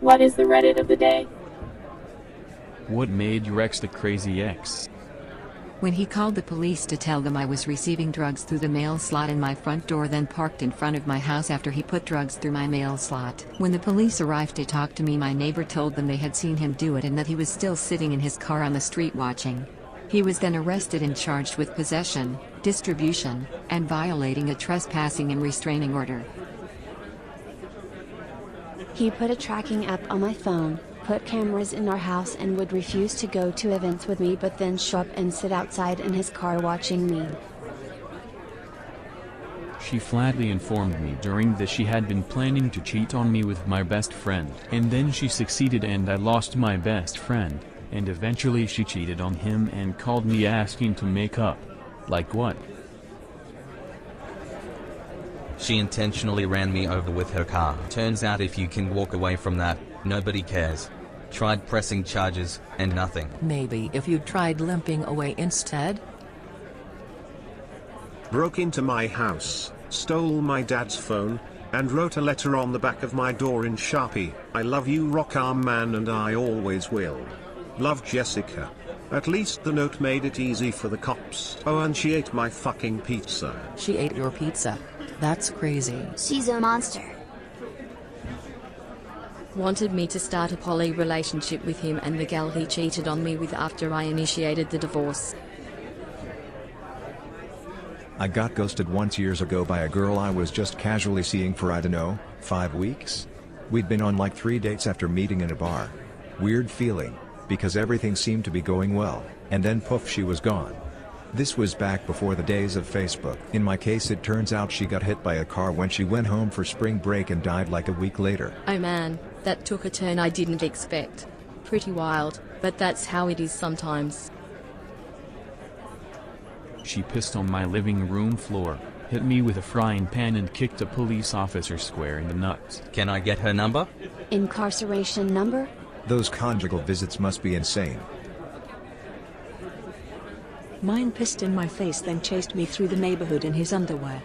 What is the Reddit of the day? What made your ex the crazy ex? When he called the police to tell them I was receiving drugs through the mail slot in my front door, then parked in front of my house after he put drugs through my mail slot. When the police arrived to talk to me, my neighbor told them they had seen him do it and that he was still sitting in his car on the street watching. He was then arrested and charged with possession, distribution, and violating a trespassing and restraining order. He put a tracking app on my phone, put cameras in our house, and would refuse to go to events with me but then show up and sit outside in his car watching me. She flatly informed me during this she had been planning to cheat on me with my best friend. And then she succeeded and I lost my best friend, and eventually she cheated on him and called me asking to make up. Like what? She intentionally ran me over with her car. Turns out if you can walk away from that, nobody cares. Tried pressing charges, and nothing. Maybe if you tried limping away instead? Broke into my house, stole my dad's phone, and wrote a letter on the back of my door in Sharpie. I love you, rock arm man, and I always will. Love, Jessica. At least the note made it easy for the cops. Oh, and she ate my fucking pizza. She ate your pizza. That's crazy. She's a monster. Wanted me to start a poly relationship with him and the gal he cheated on me with after I initiated the divorce. I got ghosted once years ago by a girl I was just casually seeing for, I don't know, 5 weeks? We'd been on like 3 dates after meeting in a bar. Weird feeling, because everything seemed to be going well, and then poof, she was gone. This was back before the days of Facebook. In my case, it turns out she got hit by a car when she went home for spring break and died like a week later. Oh man, that took a turn I didn't expect. Pretty wild, but that's how it is sometimes. She pissed on my living room floor, hit me with a frying pan, and kicked a police officer square in the nuts. Can I get her number? Incarceration number? Those conjugal visits must be insane. Mine pissed in my face, then chased me through the neighborhood in his underwear.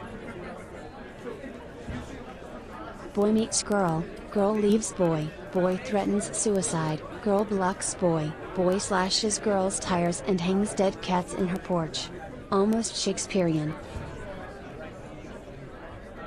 Boy meets girl, girl leaves boy, boy threatens suicide, girl blocks boy, boy slashes girl's tires and hangs dead cats in her porch. Almost Shakespearean.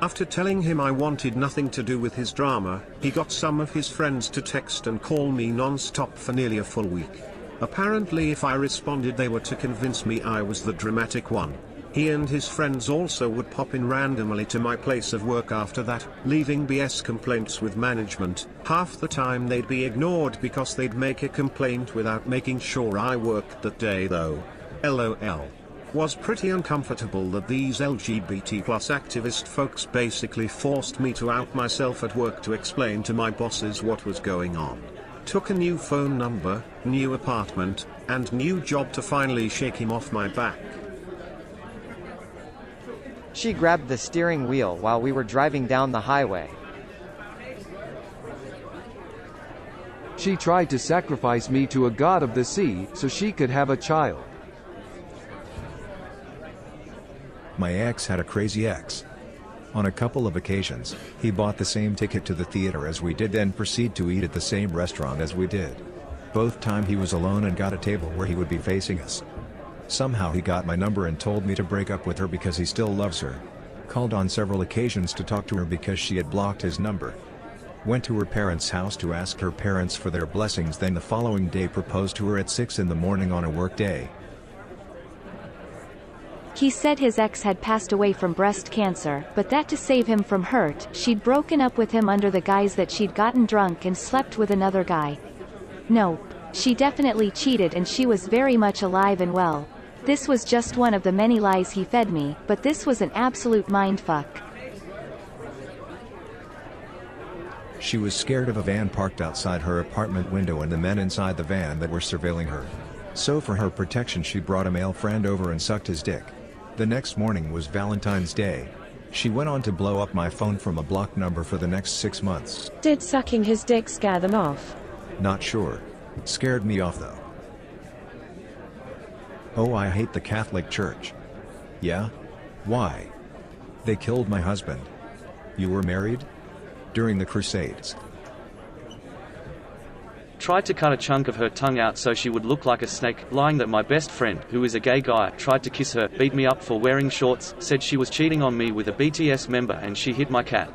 After telling him I wanted nothing to do with his drama, he got some of his friends to text and call me non-stop for nearly a full week. Apparently if I responded they were to convince me I was the dramatic one. He and his friends also would pop in randomly to my place of work after that, leaving BS complaints with management. Half the time they'd be ignored because they'd make a complaint without making sure I worked that day though. LOL. Was pretty uncomfortable that these LGBT+ activist folks basically forced me to out myself at work to explain to my bosses what was going on. Took a new phone number, new apartment, and new job to finally shake him off my back. She grabbed the steering wheel while we were driving down the highway. She tried to sacrifice me to a god of the sea so she could have a child. My ex had a crazy ex. On a couple of occasions, he bought the same ticket to the theater as we did, then proceed to eat at the same restaurant as we did. Both time he was alone and got a table where he would be facing us. Somehow he got my number and told me to break up with her because he still loves her. Called on several occasions to talk to her because she had blocked his number. Went to her parents' house to ask her parents for their blessings, then the following day proposed to her at 6 in the morning on a work day. He said his ex had passed away from breast cancer, but that to save him from hurt, she'd broken up with him under the guise that she'd gotten drunk and slept with another guy. No, she definitely cheated and she was very much alive and well. This was just one of the many lies he fed me, but this was an absolute mindfuck. She was scared of a van parked outside her apartment window and the men inside the van that were surveilling her. So for her protection she brought a male friend over and sucked his dick. The next morning was Valentine's Day. She went on to blow up my phone from a blocked number for the next 6 months. Did sucking his dick scare them off? Not sure. Scared me off though. Oh, I hate the Catholic Church. Yeah? Why? They killed my husband. You were married? During the Crusades. tried to cut a chunk of her tongue out so she would look like a snake, lying that my best friend, who is a gay guy, tried to kiss her, beat me up for wearing shorts, said she was cheating on me with a BTS member, and she hit my cat.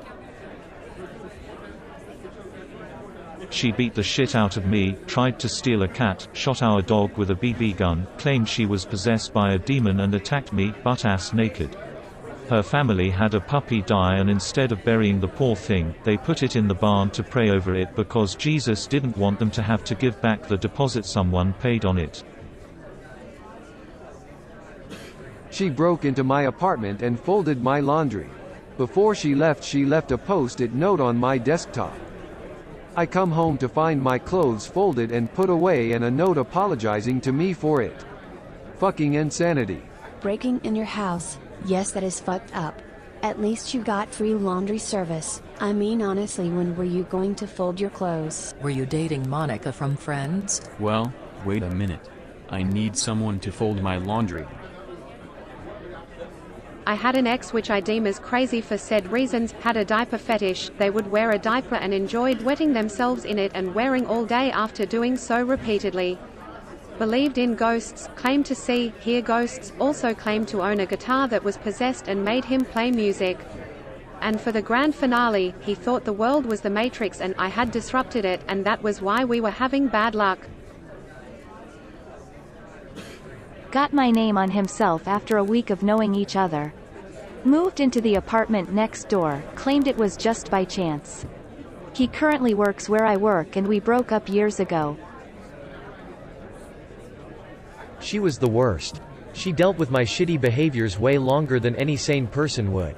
She beat the shit out of me, tried to steal a cat, shot our dog with a BB gun, claimed she was possessed by a demon and attacked me, butt-ass naked. Her family had a puppy die, and instead of burying the poor thing, they put it in the barn to pray over it because Jesus didn't want them to have to give back the deposit someone paid on it. She broke into my apartment and folded my laundry. Before she left a post-it note on my desktop. I come home to find my clothes folded and put away and a note apologizing to me for it. Fucking insanity. Breaking in your house, yes, that is fucked up. At least you got free laundry service. I mean, honestly, when were you going to fold your clothes? Were you dating Monica from Friends? Well, wait a minute. I need someone to fold my laundry. I had an ex which I deem as crazy for said reasons, had a diaper fetish. They would wear a diaper and enjoyed wetting themselves in it and wearing all day after doing so repeatedly. Believed in ghosts, claimed to see, hear ghosts, also claimed to own a guitar that was possessed and made him play music. And for the grand finale, he thought the world was the Matrix and I had disrupted it, and that was why we were having bad luck. Got my name on himself after a week of knowing each other. Moved into the apartment next door, claimed it was just by chance. He currently works where I work and we broke up years ago. She was the worst. She dealt with my shitty behaviors way longer than any sane person would.